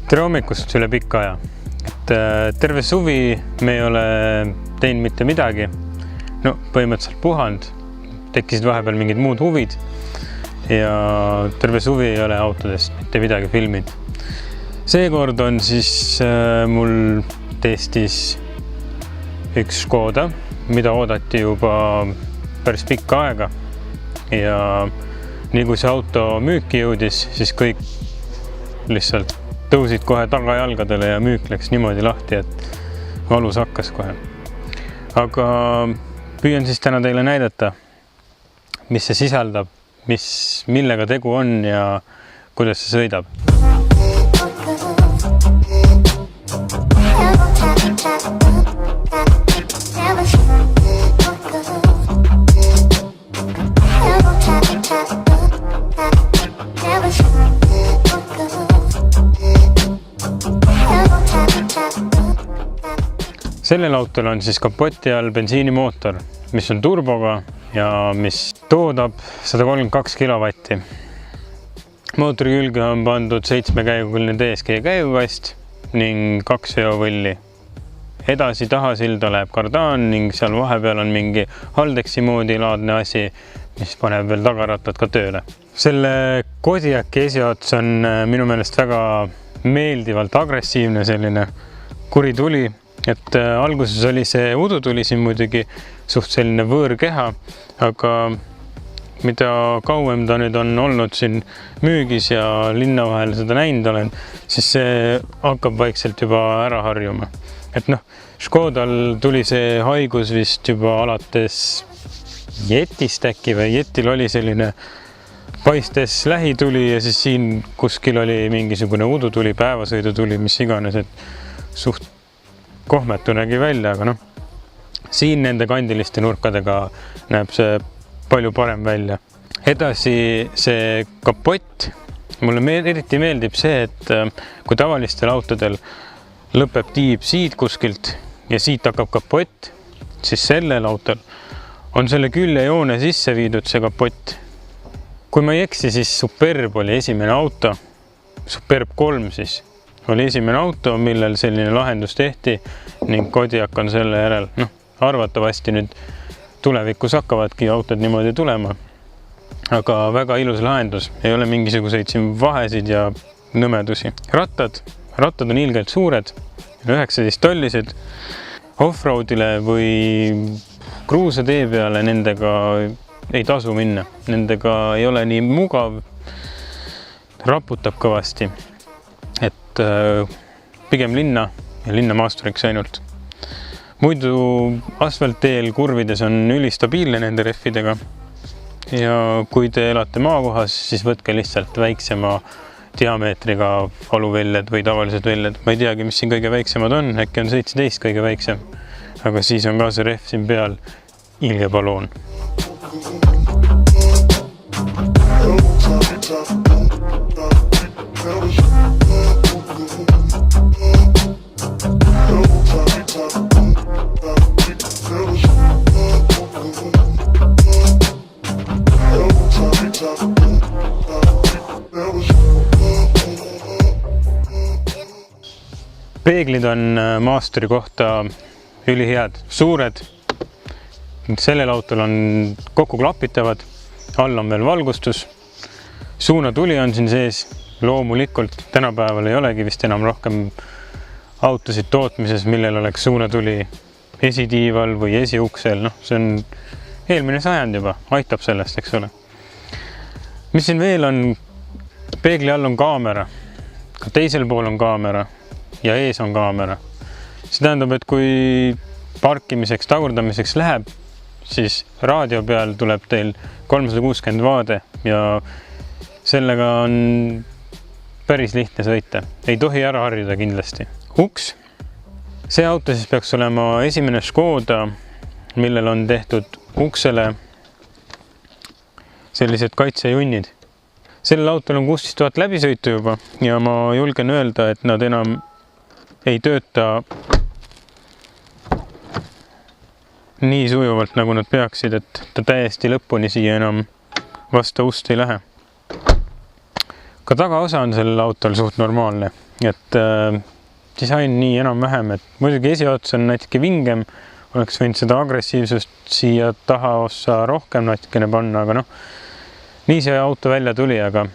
Tere hommikust üle pikka aja. Terve suvi me ei ole teinud mitte midagi. No, põhimõtteliselt puhanud. Tekkisid vahepeal mingid muud huvid. Ja terve suvi ei ole autodest mitte midagi filminud. Seekord on siis mul testis üks Škoda, mida oodati juba päris pikka aega. Ja nii kui see auto müüki jõudis, siis kõik lihtsalt tõusid kohe tagajalgadele ja müük läks niimoodi lahti, et valus hakkas kohe. Aga püüan siis täna teile näidata, mis see sisaldab, millega tegu on ja kuidas see sõidab. Sellel autol on siis kapoti all bensiinimootor, mis on turboga ja mis toodab 132 kilovatti. Mootori külge on pandud 7-käiguline DSG käigukast ning 2 veovõlli. Edasi tahasilda läheb kardaan ning seal vahepeal on mingi Haldexi moodi laadne asi, mis paneb veel tagarattad ka tööle. Selle Kodiaki esiots on minu meelest väga meeldivalt agressiivne selline kuri tuli. Et alguses oli see udutuli siin muidugi suht selline võõrkeha, aga mida kauem ta nüüd on olnud siin müügis ja linna vahel seda näinud olen, siis see hakkab vaikselt juba ära harjuma. Et noh, Škodal tuli see haigus vist juba alates Jetist äkki või Jetil oli selline paistes lähituli ja siis siin kuskil oli mingisugune udutuli, päevasõidutuli, mis iganes, et suht kohmetu nägi välja, aga noh, siin nende kandiliste nurkadega näeb see palju parem välja. Edasi see kapott. Mulle eriti meeldib see, et kui tavalistel autodel lõpeb tiib siit kuskilt ja siit hakkab kapott, siis sellel autol on selle küljejoone sisse viidud see kapott. Kui ma ei eksi, siis Superb oli esimene auto, Superb 3 siis. Oli esimene auto, millel selline lahendus tehti ning Kodiak on selle järel. Noh, arvatavasti nüüd tulevikus hakkavadki autod niimoodi tulema. Aga väga ilus lahendus. Ei ole mingisuguseid siin vahesid ja nõmedusi. Rattad on ilgelt suured, 19 tollised. Offroadile või kruusatee peale nendega ei tasu minna. Nendega ei ole nii mugav, raputab kõvasti. Et pigem linna ja linnamaasturiks ainult. Muidu asfaltteel kurvides on ülistabiilne nende rehvidega. Ja kui te elate maakohas, siis võtke lihtsalt väiksema diameetriga aluväljad või tavalised väljad. Ma ei teagi, mis siin kõige väiksemad on. Äkki on 17 kõige väiksem. Aga siis on ka see rehv siin peal ilge baloon. Peeglid on maasturi kohta ülihead, suured. Sellel autol on kokku klapitavad, all on veel valgustus. Suunatuli on siin sees, loomulikult tänapäeval ei olegi vist enam rohkem autosid tootmises, millel oleks suunatuli esitiival või esiuksel. No, see on eelmine sajand juba, aitab sellest, eks ole. Mis siin veel on? Peegli all on kaamera, ka teisel pool on kaamera. Ja ees on kaamera. See tähendab, et kui parkimiseks, tagurdamiseks läheb, siis raadio peal tuleb teil 360 vaade ja sellega on päris lihtne sõita. Ei tohi ära harjuda kindlasti. Uks. See auto siis peaks olema esimene Škoda, millel on tehtud uksele sellised kaitsejunnid. Sellel autol on 16 000 läbisõitu juba ja ma julgen öelda, et nad enam ei tööta nii sujuvalt, nagu nad peaksid, et ta täiesti lõpuni siia enam vastu ust ei lähe. ka tagaosa on sellel autol suht normaalne, et disain nii enam-vähem, et muidugi esiots on natuke vingem, oleks võinud seda agressiivsust siia tahaossa rohkem natukene panna, aga noh, nii see auto välja tuli, aga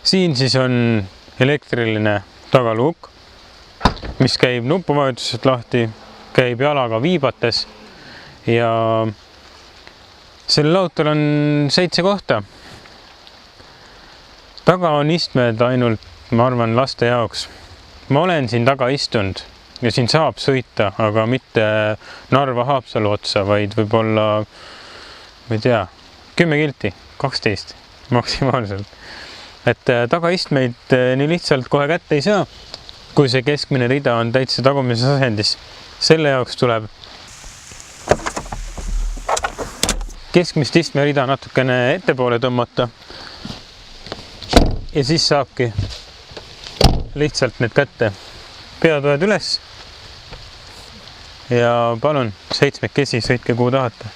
siin siis on elektriline tagaluuk, mis käib nupuvajutusest lahti, käib jalaga viibates ja sellel autol on 7 kohta. Taga on istmed ainult, ma arvan, laste jaoks. Ma olen siin taga istunud ja siin saab sõita, aga mitte Narva-Haapsalu otsa, vaid võib-olla, ma ei tea, 10 kilti, 12 maksimaalselt. Et tagaistmeid nii lihtsalt kohe kätte ei saa, kui see keskmine rida on täitsa tagumises asendis. Selle jaoks tuleb keskmist istmerida natukene ettepoole tõmmata ja siis saabki lihtsalt need kätte. Peatoed üles ja palun 7 sõitke kuhu tahate.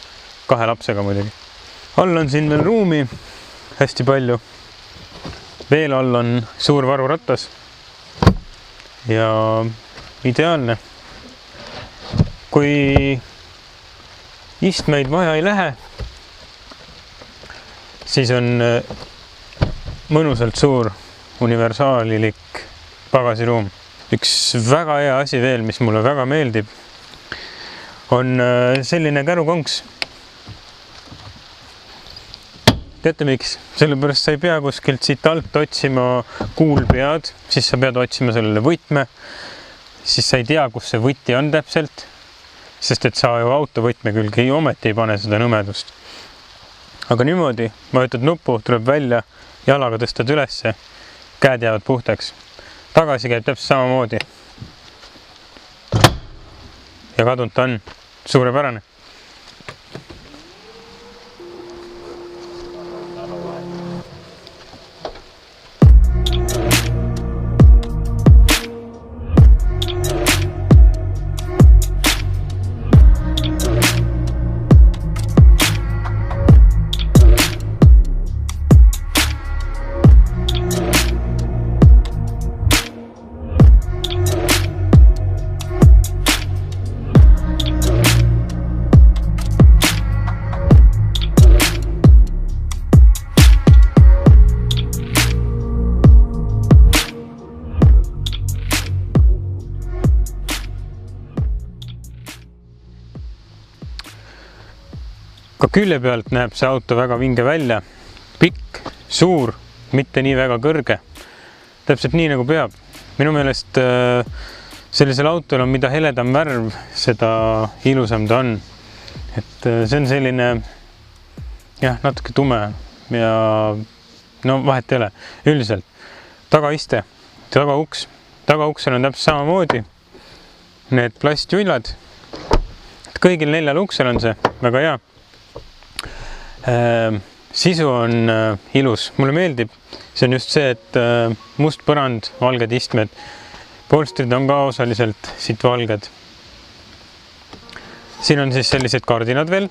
2 lapsega muidugi. All on siin veel ruumi hästi palju. Veel all on suur varuratas ja ideaalne. Kui istmeid vaja ei lähe, siis on mõnusalt suur universaalilik pagasiruum. Üks väga hea asi veel, mis mulle väga meeldib, on selline kärukonks. Teate miks? Sellepärast sa ei pea kuskilt siit alt otsima kuulpead, siis sa pead otsima sellele võtme, siis sa ei tea, kus see võti on täpselt, sest et sa ju autovõtme külge ometi ei pane seda nõmedust. Aga niimoodi, vajutad nuppu, tuleb välja, jalaga tõstad ülesse, käed jäävad puhtaks. Tagasi käib täpselt samamoodi. Ja kadunud ta on suurepärane. Ka külje pealt näeb see auto väga vinge välja. Pikk, suur, mitte nii väga kõrge. Täpselt nii nagu peab. Minu meelest sellisel autol on mida heledam värv, seda ilusam ta on. Et see on selline natuke tume ja no vahet ei ole. Üldiselt tagaiste, tagauks. Tagauksel on täpselt samamoodi need plastjullad. Kõigil 4 uksel on see väga hea. Sisu on ilus. Mulle meeldib. See on just see, et must põrand, valged istmed. Polstrid on ka osaliselt siit valged. Siin on siis sellised kardinad veel.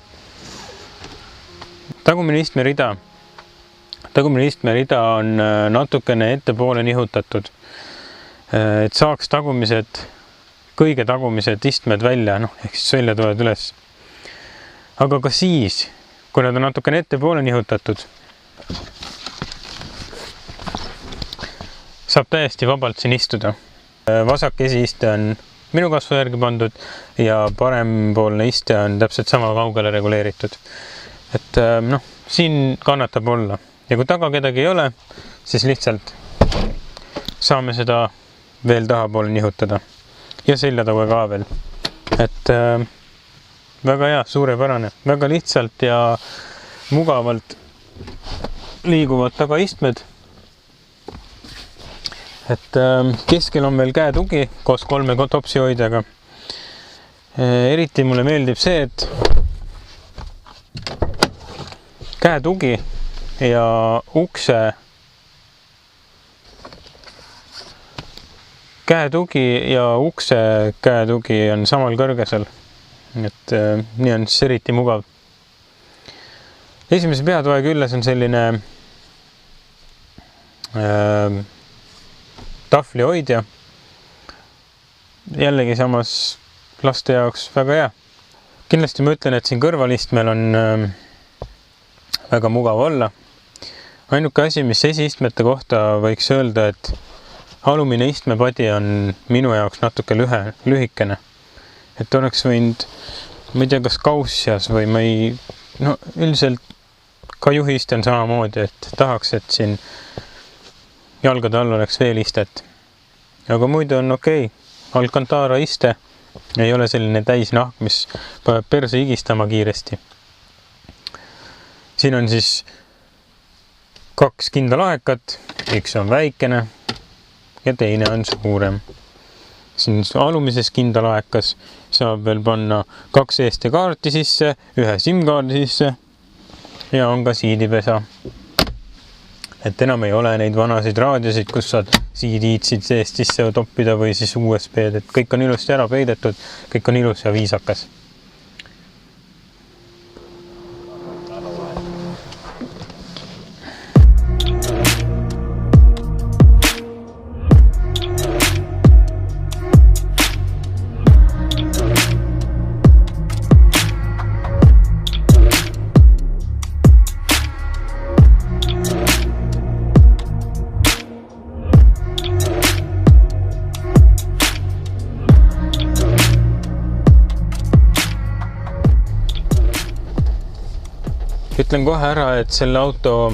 Tagumine istmerida. Tagumine istmerida on natukene ettepoole nihutatud. Et saaks kõige tagumised istmed välja, ehk siis välja tulevad üles. Aga ka siis, kui nad on natukene ettepoole nihutatud, saab täiesti vabalt siin istuda. Vasak esiiste on minu kasvu järgi pandud ja parempoolne iste on täpselt sama kaugele reguleeritud. Et siin kannatab olla. Ja kui taga kedagi ei ole, siis lihtsalt saame seda veel tahapoole nihutada. Ja selja taga ka veel. Et väga hea, suurepärane, väga lihtsalt ja mugavalt liiguvad tagaistmed. Et keskel on veel käetugi koos 3 topsihoidjaga. Eriti mulle meeldib see, et käetugi ja ukse käetugi on samal kõrgesel. Et nii on siis eriti mugav. Esimese peatoe külles on selline tahvlihoidja. Jällegi samas laste jaoks väga hea. Kindlasti ma ütlen, et siin kõrvalistmel on väga mugav olla. Ainuke asi, mis esiistmete kohta võiks öelda, et alumine istmepadi on minu jaoks natuke lühikene. Et oleks võinud, ma ei tea, kas kaussias või ma ei, no üldiselt ka juhist on samamoodi, et tahaks, et siin jalgade all oleks veel istet. Aga muidu on okei. Alcantara iste ei ole selline täisnahk, mis paneb perse higistama kiiresti. Siin on siis 2 kindalaekat, üks on väikene ja teine on suurem. Siin alumises kindalaekas saab veel panna 2 SD-kaarti sisse, 1 SIM-kaardi sisse ja on ka CD-pesa. Et enam ei ole neid vanasid raadiosid, kus saad CD-sid seest sisse toppida või siis USB-d, et kõik on ilusti ära peidetud, kõik on ilus ja viisakas. Ütlen kohe ära, et selle auto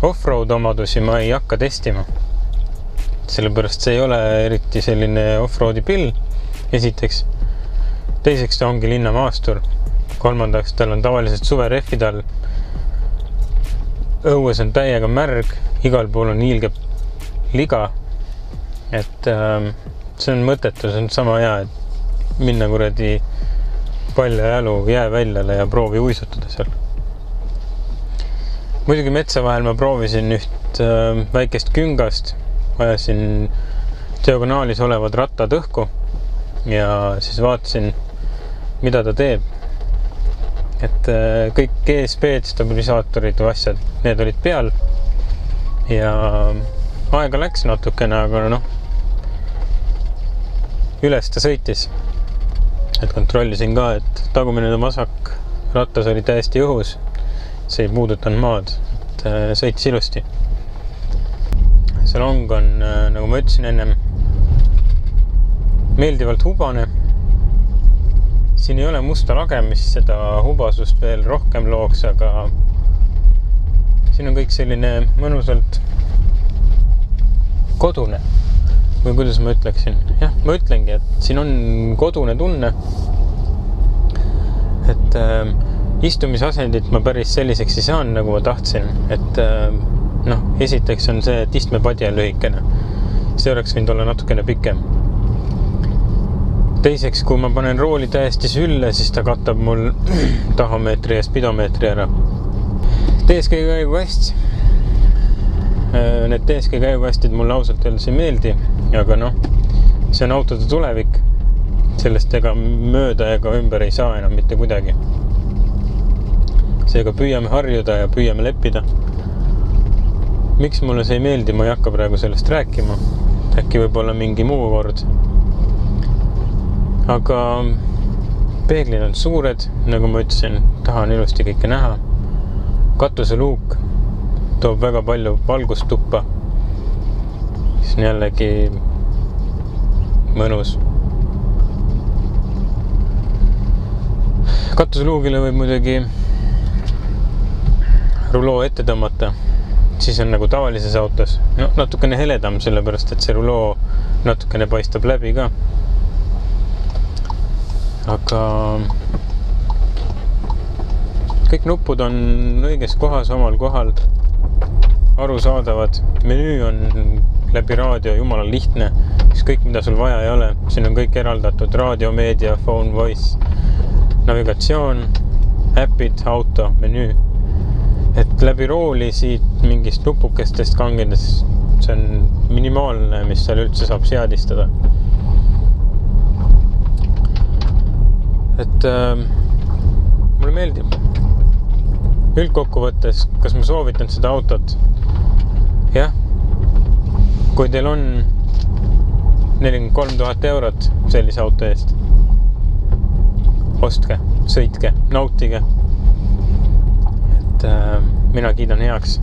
off-road omadusi ma ei hakka testima. Sellepärast see ei ole eriti selline off-roadi pill, esiteks. Teiseks ta ongi linnamaastur. Kolmandaks tal on tavaliselt suverehvid all. Õues on täiega märg, igal pool on hiilge liga. Et see on mõttetu, see on sama hea, et minna kuradi palja jalu jääväljale ja proovi uisutada seal. Muidugi metsa vahel ma proovisin üht väikest küngast, ajasin diagonaalis olevad rattad õhku ja siis vaatasin, mida ta teeb. Et kõik ESP-d, stabilisaatorid või asjad, need olid peal ja aega läks natukene, aga noh, üles ta sõitis. Et kontrollisin ka, et tagumine vasak rattas oli täiesti õhus. See ei puudutanud maad, et sõitis ilusti. Salong on, nagu ma ütlesin ennem, meeldivalt hubane. Siin ei ole musta lage, mis seda hubasust veel rohkem looks, aga siin on kõik selline mõnusalt kodune. Või kuidas ma ütleksin? Jah, ma ütlengi, et siin on kodune tunne. Et istumisasendit ma päris selliseks ei saanud, nagu ma tahtsin. Et esiteks on see, et istmepadi on lühikene. See oleks võinud olla natukene pikem. Teiseks, kui ma panen rooli täiesti sülle, siis ta katab mul tahomeetri ja spidomeetri ära. DSG käigukast. Need DSG käigukastid mulle ausalt öeldes ei meeldi, aga see on autode tulevik. Sellest ega mööda ega ümber ei saa enam mitte kuidagi. Seega püüame harjuda ja püüame leppida. Miks mulle see ei meeldi, ma ei hakka praegu sellest rääkima. Äkki võib-olla mingi muu kord. Aga peeglid on suured, nagu ma ütlesin, tahan ilusti kõike näha. Katuseluuk toob väga palju valgust tuppa. See on jällegi mõnus. Katuseluugile võib muidugi ruloo ette tõmmata, siis on nagu tavalises autos. Natukene heledam, sellepärast, et see ruloo natukene paistab läbi ka. Aga kõik nupud on õiges kohas, omal kohal, arusaadavad. Menüü on läbi raadio jumala lihtne, kõik mida sul vaja ei ole. Siin on kõik eraldatud, raadio, meedia, phone, voice, navigatsioon, äpid, auto, menüü. Et läbi rooli siit mingist nupukestest kangedes, see on minimaalne, mis seal üldse saab seadistada. Et mulle meeldib. Üldkokkuvõttes, kas ma soovitan seda autot? Jah, kui teil on 43 000 eurot sellise auto eest, ostke, sõitke, nautige. Et mina kiidan heaks.